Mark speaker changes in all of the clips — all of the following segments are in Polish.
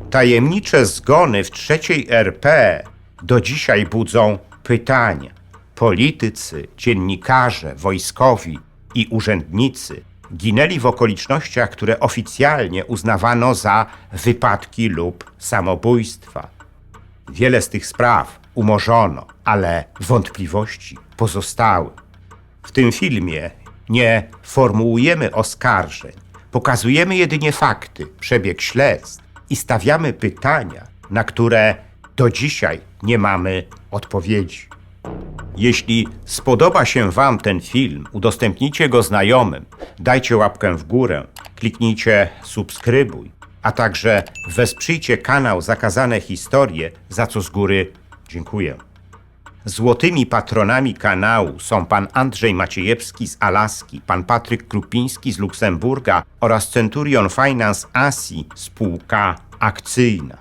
Speaker 1: Tajemnicze zgony w III RP do dzisiaj budzą pytania. Politycy, dziennikarze, wojskowi i urzędnicy ginęli w okolicznościach, które oficjalnie uznawano za wypadki lub samobójstwa. Wiele z tych spraw umorzono, ale wątpliwości pozostały. W tym filmie nie formułujemy oskarżeń, pokazujemy jedynie fakty, przebieg śledztw i stawiamy pytania, na które do dzisiaj nie mamy odpowiedzi. Jeśli spodoba się Wam ten film, udostępnijcie go znajomym, dajcie łapkę w górę, kliknijcie subskrybuj, a także wesprzyjcie kanał Zakazane Historie, za co z góry dziękuję. Złotymi patronami kanału są pan Andrzej Maciejewski z Alaski, pan Patryk Krupiński z Luksemburga oraz Centurion Finance Asi, spółka akcyjna.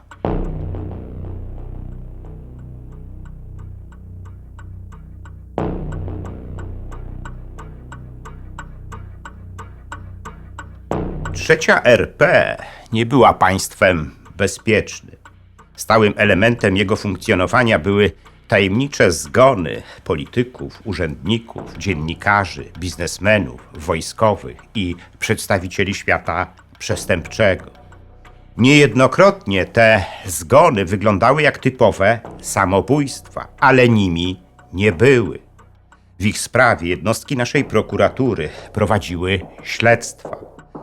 Speaker 1: Trzecia RP nie była państwem bezpiecznym. Stałym elementem jego funkcjonowania były tajemnicze zgony polityków, urzędników, dziennikarzy, biznesmenów, wojskowych i przedstawicieli świata przestępczego. Niejednokrotnie te zgony wyglądały jak typowe samobójstwa, ale nimi nie były. W ich sprawie jednostki naszej prokuratury prowadziły śledztwa.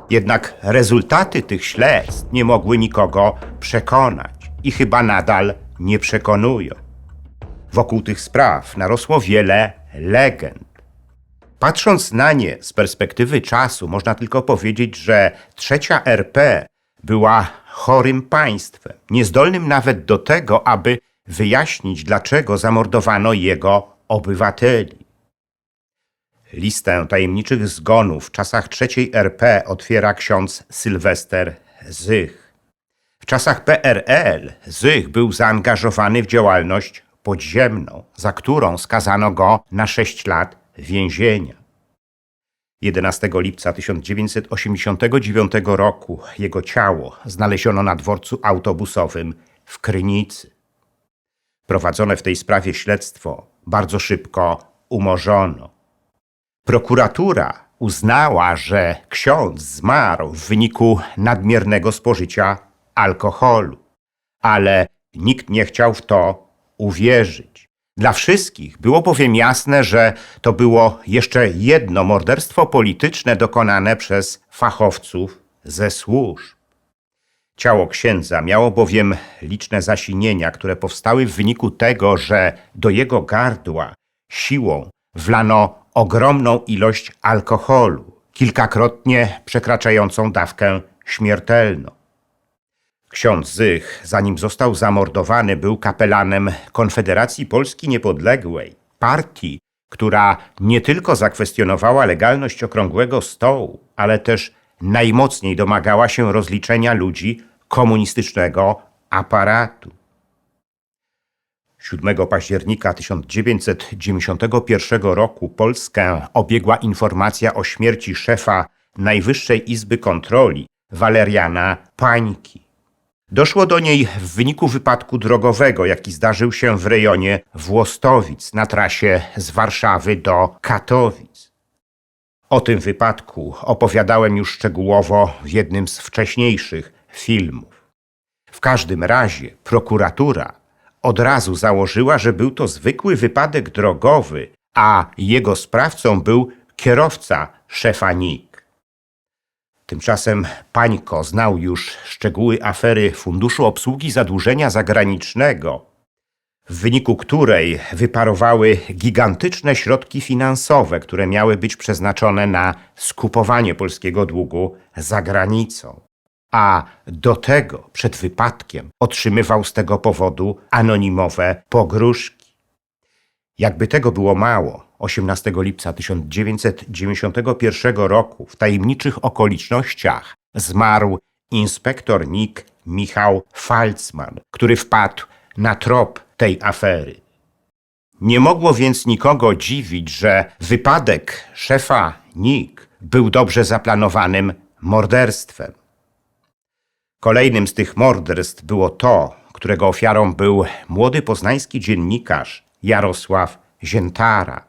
Speaker 1: Jednak rezultaty tych śledztw nie mogły nikogo przekonać i chyba nadal nie przekonują. Wokół tych spraw narosło wiele legend. Patrząc na nie z perspektywy czasu, można tylko powiedzieć, że trzecia RP była chorym państwem, niezdolnym nawet do tego, aby wyjaśnić, dlaczego zamordowano jego obywateli. Listę tajemniczych zgonów w czasach III RP otwiera ksiądz Sylwester Zych. W czasach PRL Zych był zaangażowany w działalność podziemną, za którą skazano go na 6 lat więzienia. 11 lipca 1989 roku jego ciało znaleziono na dworcu autobusowym w Krynicy. Prowadzone w tej sprawie śledztwo bardzo szybko umorzono. Prokuratura uznała, że ksiądz zmarł w wyniku nadmiernego spożycia alkoholu, ale nikt nie chciał w to uwierzyć. Dla wszystkich było bowiem jasne, że to było jeszcze jedno morderstwo polityczne dokonane przez fachowców ze służb. Ciało księdza miało bowiem liczne zasinienia, które powstały w wyniku tego, że do jego gardła siłą wlano ogromną ilość alkoholu, kilkakrotnie przekraczającą dawkę śmiertelną. Ksiądz Zych, zanim został zamordowany, był kapelanem Konfederacji Polski Niepodległej, partii, która nie tylko zakwestionowała legalność Okrągłego Stołu, ale też najmocniej domagała się rozliczenia ludzi komunistycznego aparatu. 7 października 1991 roku Polskę obiegła informacja o śmierci szefa Najwyższej Izby Kontroli Waleriana Pańki. Doszło do niej w wyniku wypadku drogowego, jaki zdarzył się w rejonie Włostowic na trasie z Warszawy do Katowic. O tym wypadku opowiadałem już szczegółowo w jednym z wcześniejszych filmów. W każdym razie prokuratura od razu założyła, że był to zwykły wypadek drogowy, a jego sprawcą był kierowca szefa NIK. Tymczasem Pańko znał już szczegóły afery Funduszu Obsługi Zadłużenia Zagranicznego, w wyniku której wyparowały gigantyczne środki finansowe, które miały być przeznaczone na skupowanie polskiego długu za granicą. A do tego przed wypadkiem otrzymywał z tego powodu anonimowe pogróżki. Jakby tego było mało, 18 lipca 1991 roku w tajemniczych okolicznościach zmarł inspektor NIK Michał Falcman, który wpadł na trop tej afery. Nie mogło więc nikogo dziwić, że wypadek szefa NIK był dobrze zaplanowanym morderstwem. Kolejnym z tych morderstw było to, którego ofiarą był młody poznański dziennikarz Jarosław Ziętara.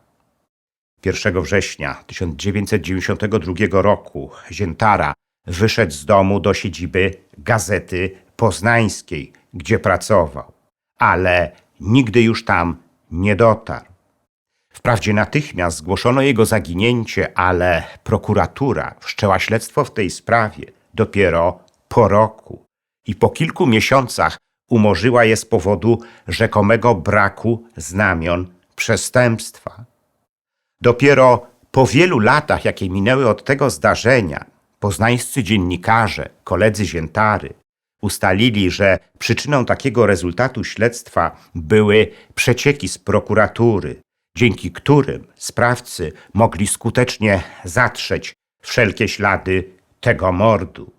Speaker 1: 1 września 1992 roku Ziętara wyszedł z domu do siedziby Gazety Poznańskiej, gdzie pracował, ale nigdy już tam nie dotarł. Wprawdzie natychmiast zgłoszono jego zaginięcie, ale prokuratura wszczęła śledztwo w tej sprawie dopiero po roku i po kilku miesiącach umorzyła je z powodu rzekomego braku znamion przestępstwa. Dopiero po wielu latach, jakie minęły od tego zdarzenia, poznańscy dziennikarze, koledzy Ziętary, ustalili, że przyczyną takiego rezultatu śledztwa były przecieki z prokuratury, dzięki którym sprawcy mogli skutecznie zatrzeć wszelkie ślady tego mordu.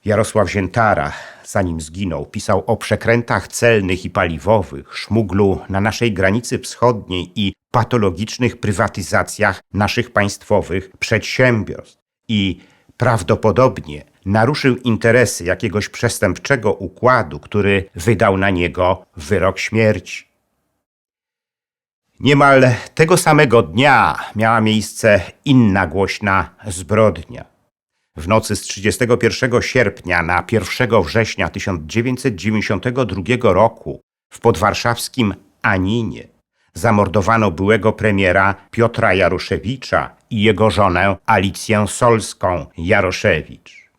Speaker 1: Jarosław Ziętara, zanim zginął, pisał o przekrętach celnych i paliwowych, szmuglu na naszej granicy wschodniej i patologicznych prywatyzacjach naszych państwowych przedsiębiorstw i prawdopodobnie naruszył interesy jakiegoś przestępczego układu, który wydał na niego wyrok śmierci. Niemal tego samego dnia miała miejsce inna głośna zbrodnia. W nocy z 31 sierpnia na 1 września 1992 roku w podwarszawskim Aninie zamordowano byłego premiera Piotra Jaroszewicza i jego żonę Alicję Solską-Jaroszewicz.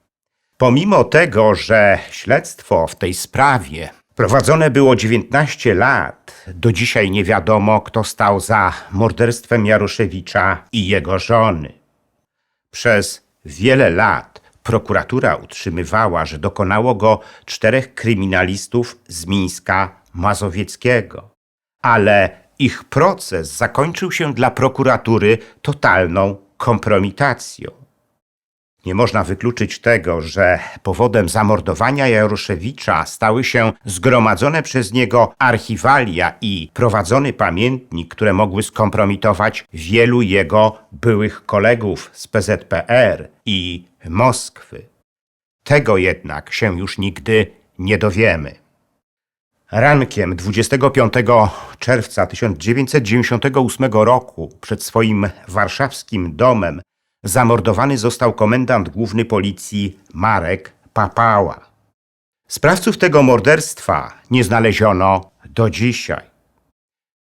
Speaker 1: Pomimo tego, że śledztwo w tej sprawie prowadzone było 19 lat, do dzisiaj nie wiadomo, kto stał za morderstwem Jaroszewicza i jego żony. Przez wiele lat prokuratura utrzymywała, że dokonało go 4 kryminalistów z Mińska Mazowieckiego, ale ich proces zakończył się dla prokuratury totalną kompromitacją. Nie można wykluczyć tego, że powodem zamordowania Jaroszewicza stały się zgromadzone przez niego archiwalia i prowadzony pamiętnik, które mogły skompromitować wielu jego byłych kolegów z PZPR i Moskwy. Tego jednak się już nigdy nie dowiemy. Rankiem 25 czerwca 1998 roku przed swoim warszawskim domem zamordowany został komendant główny policji Marek Papała. Sprawców tego morderstwa nie znaleziono do dzisiaj.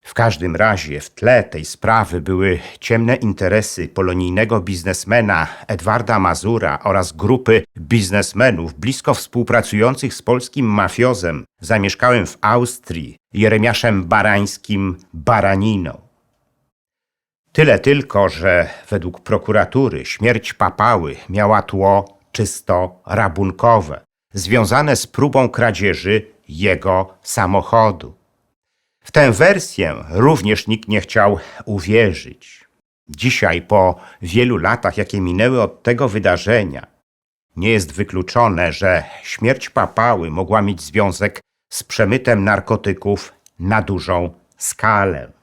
Speaker 1: W każdym razie w tle tej sprawy były ciemne interesy polonijnego biznesmena Edwarda Mazura oraz grupy biznesmenów blisko współpracujących z polskim mafiozem zamieszkałym w Austrii Jeremiaszem Barańskim Baraniną. Tyle tylko, że według prokuratury śmierć Papały miała tło czysto rabunkowe, związane z próbą kradzieży jego samochodu. W tę wersję również nikt nie chciał uwierzyć. Dzisiaj, po wielu latach, jakie minęły od tego wydarzenia, nie jest wykluczone, że śmierć Papały mogła mieć związek z przemytem narkotyków na dużą skalę.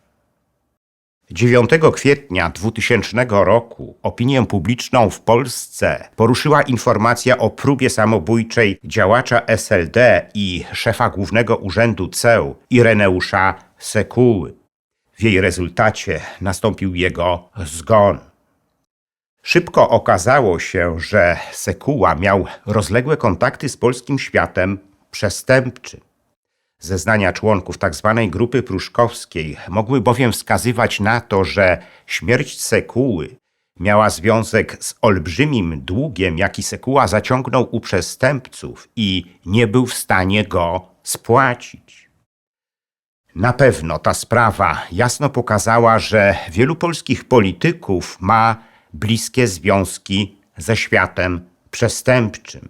Speaker 1: 9 kwietnia 2000 roku opinię publiczną w Polsce poruszyła informacja o próbie samobójczej działacza SLD i szefa Głównego Urzędu Ceł Ireneusza Sekuły. W jej rezultacie nastąpił jego zgon. Szybko okazało się, że Sekuła miał rozległe kontakty z polskim światem przestępczym. Zeznania członków tzw. grupy pruszkowskiej mogły bowiem wskazywać na to, że śmierć Sekuły miała związek z olbrzymim długiem, jaki Sekuła zaciągnął u przestępców i nie był w stanie go spłacić. Na pewno ta sprawa jasno pokazała, że wielu polskich polityków ma bliskie związki ze światem przestępczym.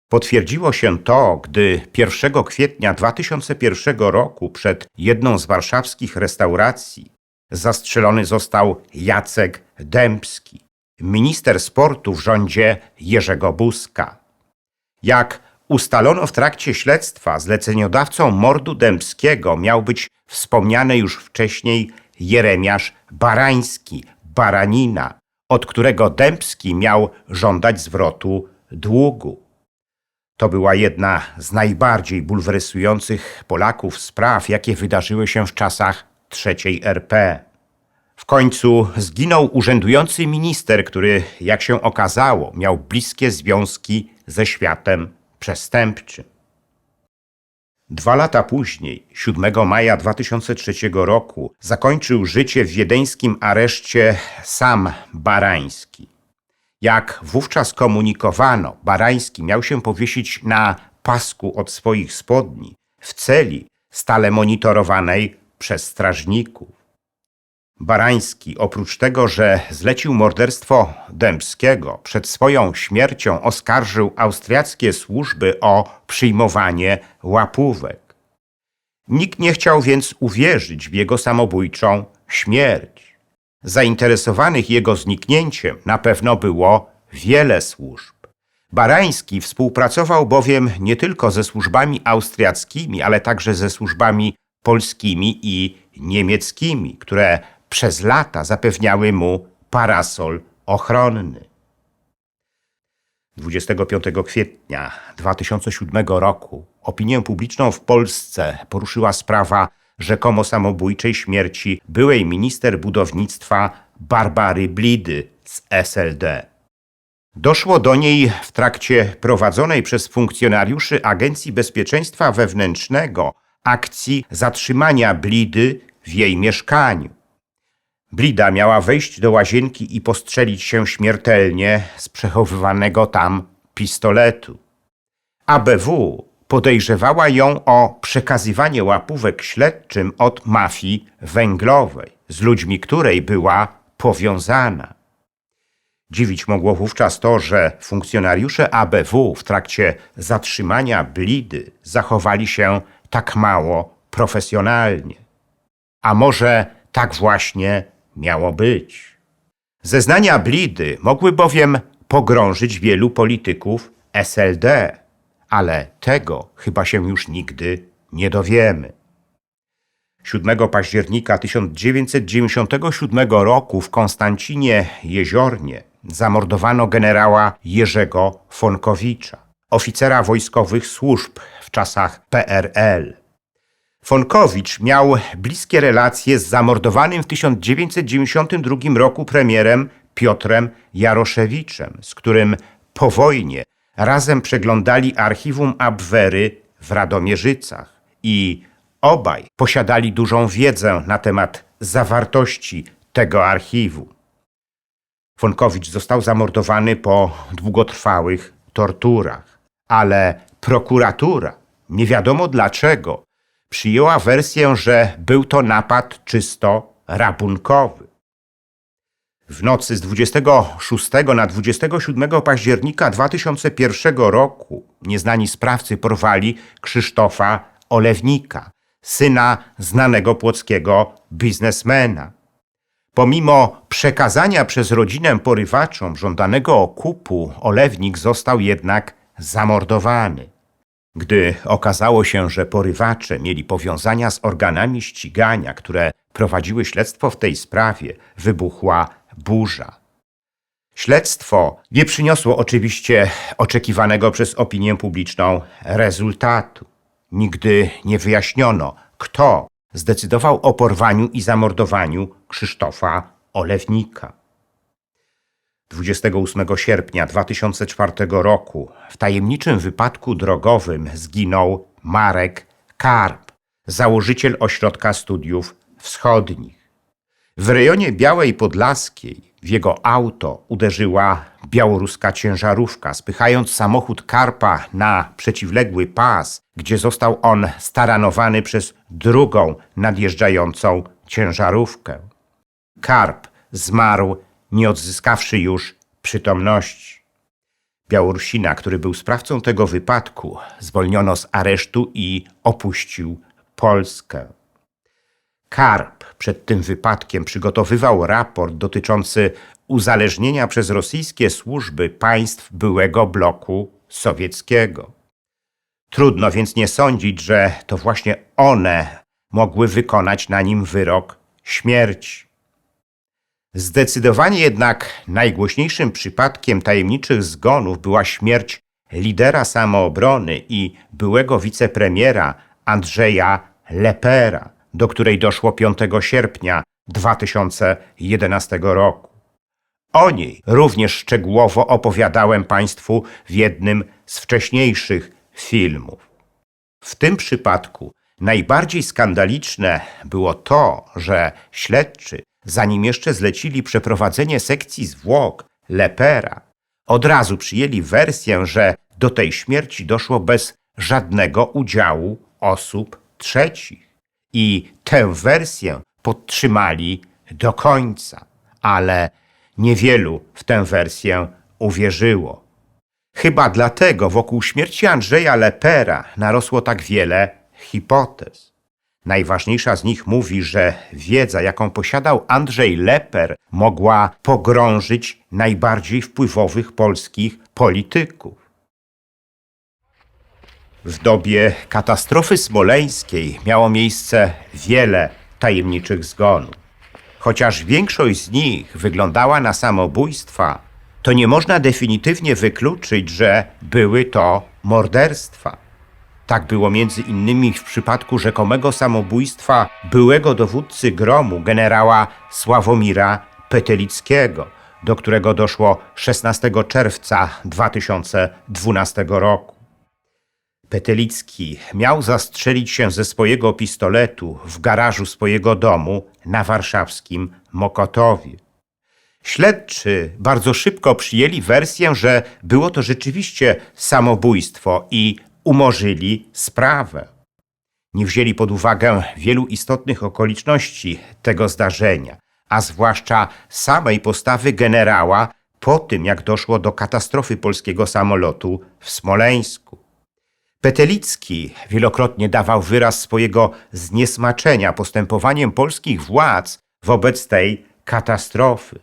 Speaker 1: Potwierdziło się to, gdy 1 kwietnia 2001 roku przed jedną z warszawskich restauracji zastrzelony został Jacek Dębski, minister sportu w rządzie Jerzego Buzka. Jak ustalono w trakcie śledztwa, zleceniodawcą mordu Dębskiego miał być wspomniany już wcześniej Jeremiasz Barański, Baranina, od którego Dębski miał żądać zwrotu długu. To była jedna z najbardziej bulwersujących Polaków spraw, jakie wydarzyły się w czasach III RP. W końcu zginął urzędujący minister, który, jak się okazało, miał bliskie związki ze światem przestępczym. 2 lata później, 7 maja 2003 roku, zakończył życie w wiedeńskim areszcie sam Barański. Jak wówczas komunikowano, Barański miał się powiesić na pasku od swoich spodni w celi stale monitorowanej przez strażników. Barański, oprócz tego, że zlecił morderstwo Dębskiego, przed swoją śmiercią oskarżył austriackie służby o przyjmowanie łapówek. Nikt nie chciał więc uwierzyć w jego samobójczą śmierć. Zainteresowanych jego zniknięciem na pewno było wiele służb. Barański współpracował bowiem nie tylko ze służbami austriackimi, ale także ze służbami polskimi i niemieckimi, które przez lata zapewniały mu parasol ochronny. 25 kwietnia 2007 roku opinię publiczną w Polsce poruszyła sprawa rzekomo samobójczej śmierci byłej minister budownictwa Barbary Blidy z SLD. Doszło do niej w trakcie prowadzonej przez funkcjonariuszy Agencji Bezpieczeństwa Wewnętrznego akcji zatrzymania Blidy w jej mieszkaniu. Blida miała wejść do łazienki i postrzelić się śmiertelnie z przechowywanego tam pistoletu. ABW podejrzewała ją o przekazywanie łapówek śledczym od mafii węglowej, z ludźmi której była powiązana. Dziwić mogło wówczas to, że funkcjonariusze ABW w trakcie zatrzymania Blidy zachowali się tak mało profesjonalnie. A może tak właśnie miało być? Zeznania Blidy mogły bowiem pogrążyć wielu polityków SLD, ale tego chyba się już nigdy nie dowiemy. 7 października 1997 roku w Konstancinie Jeziornie zamordowano generała Jerzego Fonkowicza, oficera wojskowych służb w czasach PRL. Fonkowicz miał bliskie relacje z zamordowanym w 1992 roku premierem Piotrem Jaroszewiczem, z którym po wojnie razem przeglądali archiwum Abwery w Radomierzycach i obaj posiadali dużą wiedzę na temat zawartości tego archiwum. Fonkowicz został zamordowany po długotrwałych torturach, ale prokuratura, nie wiadomo dlaczego, przyjęła wersję, że był to napad czysto rabunkowy. W nocy z 26 na 27 października 2001 roku nieznani sprawcy porwali Krzysztofa Olewnika, syna znanego płockiego biznesmena. Pomimo przekazania przez rodzinę porywaczom żądanego okupu, Olewnik został jednak zamordowany. Gdy okazało się, że porywacze mieli powiązania z organami ścigania, które prowadziły śledztwo w tej sprawie, wybuchła burza. Śledztwo nie przyniosło oczywiście oczekiwanego przez opinię publiczną rezultatu. Nigdy nie wyjaśniono, kto zdecydował o porwaniu i zamordowaniu Krzysztofa Olewnika. 28 sierpnia 2004 roku w tajemniczym wypadku drogowym zginął Marek Karp, założyciel Ośrodka Studiów Wschodnich. W rejonie Białej Podlaskiej w jego auto uderzyła białoruska ciężarówka, spychając samochód Karpa na przeciwległy pas, gdzie został on staranowany przez drugą nadjeżdżającą ciężarówkę. Karp zmarł, nie odzyskawszy już przytomności. Białorusina, który był sprawcą tego wypadku, zwolniono z aresztu i opuścił Polskę. Karp przed tym wypadkiem przygotowywał raport dotyczący uzależnienia przez rosyjskie służby państw byłego bloku sowieckiego. Trudno więc nie sądzić, że to właśnie one mogły wykonać na nim wyrok śmierci. Zdecydowanie jednak najgłośniejszym przypadkiem tajemniczych zgonów była śmierć lidera samoobrony i byłego wicepremiera Andrzeja Lepera, do której doszło 5 sierpnia 2011 roku. O niej również szczegółowo opowiadałem Państwu w jednym z wcześniejszych filmów. W tym przypadku najbardziej skandaliczne było to, że śledczy, zanim jeszcze zlecili przeprowadzenie sekcji zwłok Lepera, od razu przyjęli wersję, że do tej śmierci doszło bez żadnego udziału osób trzecich. I tę wersję podtrzymali do końca, ale niewielu w tę wersję uwierzyło. Chyba dlatego wokół śmierci Andrzeja Lepera narosło tak wiele hipotez. Najważniejsza z nich mówi, że wiedza, jaką posiadał Andrzej Leper, mogła pogrążyć najbardziej wpływowych polskich polityków. W dobie katastrofy smoleńskiej miało miejsce wiele tajemniczych zgonów. Chociaż większość z nich wyglądała na samobójstwa, to nie można definitywnie wykluczyć, że były to morderstwa. Tak było między innymi w przypadku rzekomego samobójstwa byłego dowódcy Gromu, generała Sławomira Petelickiego, do którego doszło 16 czerwca 2012 roku. Petelicki miał zastrzelić się ze swojego pistoletu w garażu swojego domu na warszawskim Mokotowie. Śledczy bardzo szybko przyjęli wersję, że było to rzeczywiście samobójstwo i umorzyli sprawę. Nie wzięli pod uwagę wielu istotnych okoliczności tego zdarzenia, a zwłaszcza samej postawy generała po tym, jak doszło do katastrofy polskiego samolotu w Smoleńsku. Petelicki wielokrotnie dawał wyraz swojego zniesmaczenia postępowaniem polskich władz wobec tej katastrofy.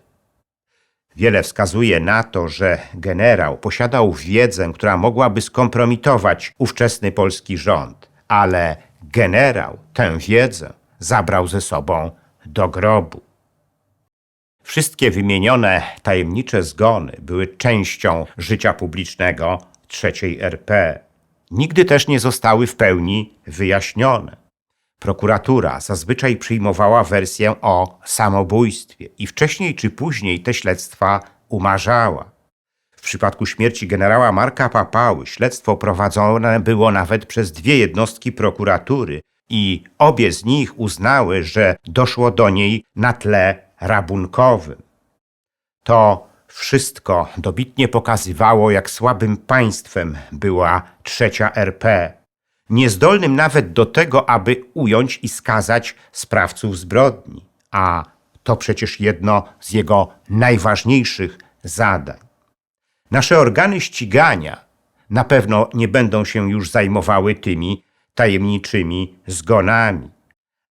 Speaker 1: Wiele wskazuje na to, że generał posiadał wiedzę, która mogłaby skompromitować ówczesny polski rząd, ale generał tę wiedzę zabrał ze sobą do grobu. Wszystkie wymienione tajemnicze zgony były częścią życia publicznego III RP. Nigdy też nie zostały w pełni wyjaśnione. Prokuratura zazwyczaj przyjmowała wersję o samobójstwie i wcześniej czy później te śledztwa umarzała. W przypadku śmierci generała Marka Papały śledztwo prowadzone było nawet przez 2 jednostki prokuratury i obie z nich uznały, że doszło do niej na tle rabunkowym. To wszystko dobitnie pokazywało, jak słabym państwem była III RP. Niezdolnym nawet do tego, aby ująć i skazać sprawców zbrodni. A to przecież jedno z jego najważniejszych zadań. Nasze organy ścigania na pewno nie będą się już zajmowały tymi tajemniczymi zgonami.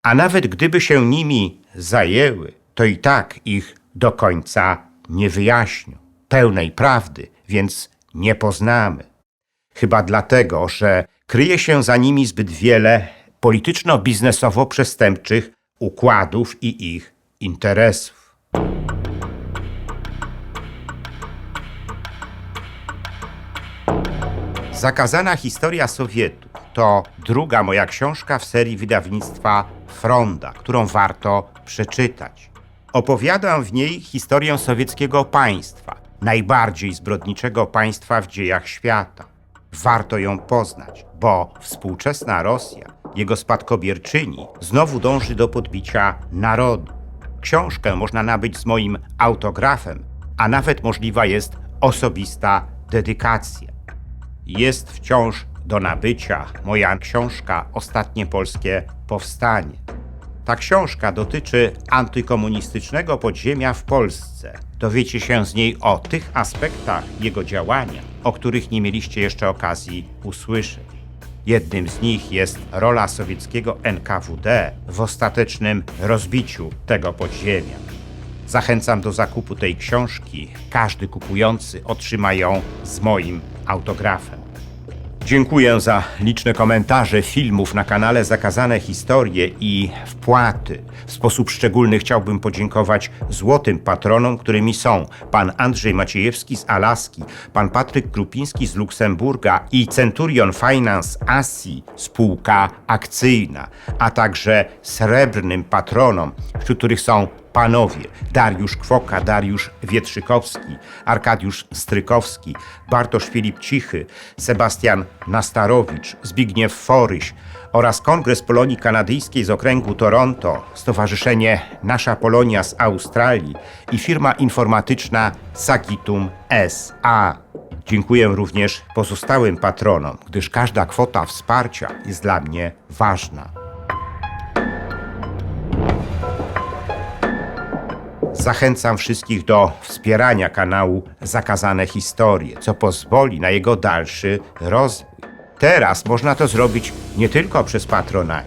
Speaker 1: A nawet gdyby się nimi zajęły, to i tak ich do końca nie wyjaśnią. Pełnej prawdy więc nie poznamy. Chyba dlatego, że kryje się za nimi zbyt wiele polityczno-biznesowo-przestępczych układów i ich interesów. Zakazana historia Sowietów to druga moja książka w serii wydawnictwa Fronda, którą warto przeczytać. Opowiadam w niej historię sowieckiego państwa, najbardziej zbrodniczego państwa w dziejach świata. Warto ją poznać, bo współczesna Rosja, jego spadkobierczyni, znowu dąży do podbicia narodu. Książkę można nabyć z moim autografem, a nawet możliwa jest osobista dedykacja. Jest wciąż do nabycia moja książka Ostatnie polskie powstanie. Ta książka dotyczy antykomunistycznego podziemia w Polsce. Dowiecie się z niej o tych aspektach jego działania, o których nie mieliście jeszcze okazji usłyszeć. Jednym z nich jest rola sowieckiego NKWD w ostatecznym rozbiciu tego podziemia. Zachęcam do zakupu tej książki. Każdy kupujący otrzyma ją z moim autografem. Dziękuję za liczne komentarze filmów na kanale Zakazane Historie i wpłaty. W sposób szczególny chciałbym podziękować złotym patronom, którymi są pan Andrzej Maciejewski z Alaski, pan Patryk Krupiński z Luksemburga i Centurion Finance Asi, spółka akcyjna, a także srebrnym patronom, wśród których są panowie Dariusz Kwoka, Dariusz Wietrzykowski, Arkadiusz Strykowski, Bartosz Filip Cichy, Sebastian Nastarowicz, Zbigniew Foryś oraz Kongres Polonii Kanadyjskiej z okręgu Toronto, Stowarzyszenie Nasza Polonia z Australii i firma informatyczna Sagitum S.A. Dziękuję również pozostałym patronom, gdyż każda kwota wsparcia jest dla mnie ważna. Zachęcam wszystkich do wspierania kanału Zakazane Historie, co pozwoli na jego dalszy rozwój. Teraz można to zrobić nie tylko przez Patronite.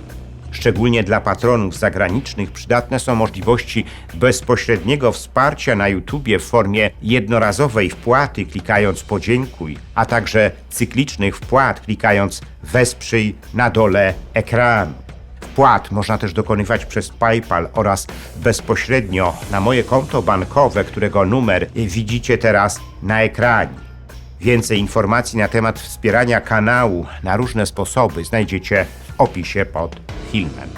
Speaker 1: Szczególnie dla patronów zagranicznych przydatne są możliwości bezpośredniego wsparcia na YouTubie w formie jednorazowej wpłaty klikając podziękuj, a także cyklicznych wpłat klikając wesprzyj na dole ekranu. Wpłat można też dokonywać przez PayPal oraz bezpośrednio na moje konto bankowe, którego numer widzicie teraz na ekranie. Więcej informacji na temat wspierania kanału na różne sposoby znajdziecie w opisie pod filmem.